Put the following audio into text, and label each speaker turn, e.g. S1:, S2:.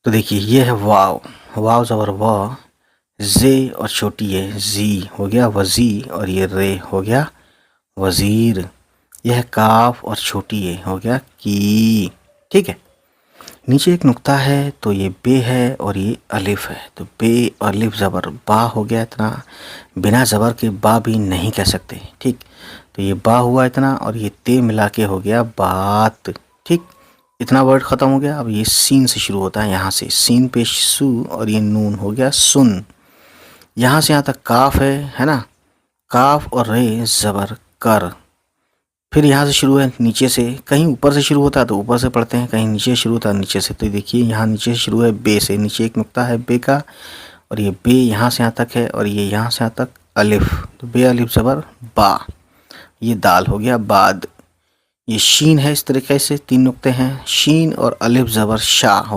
S1: तो देखिए ये है वाव, वाव ज़बर व, जे और छोटी है जी हो गया वजी, और ये रे हो गया वजीर। यह है काफ और छोटी है हो गया की। ठीक है, नीचे एक नुक्ता है तो ये बे है और ये अलिफ है, तो बे और अलिफ ज़बर बा हो गया इतना। बिना ज़बर के बा भी नहीं कह सकते। ठीक, तो ये बा हुआ इतना और ये ते मिला के हो गया बात। ठीक, इतना वर्ड ख़त्म हो गया। अब ये सीन से शुरू होता है, यहाँ से सीन पे सू और ये नून हो गया सुन। यहाँ से यहाँ तक काफ है ना, काफ और रे ज़बर कर। फिर यहाँ से शुरू है नीचे से, कहीं ऊपर से शुरू होता है तो ऊपर से पढ़ते हैं, कहीं नीचे शुरू होता है नीचे से। तो देखिए यहाँ नीचे से शुरू है बे से, नीचे एक नुक्ता है बे का, और ये बे यहाँ से यहाँ तक है और ये यहाँ से यहाँ तक अलिफ, तो बे अलिफ ज़बर बा। ये दाल हो गया बाद। ये शीन है, इस तरीके से तीन नुक्ते हैं, शीन और अलिफ ज़बर शाह हो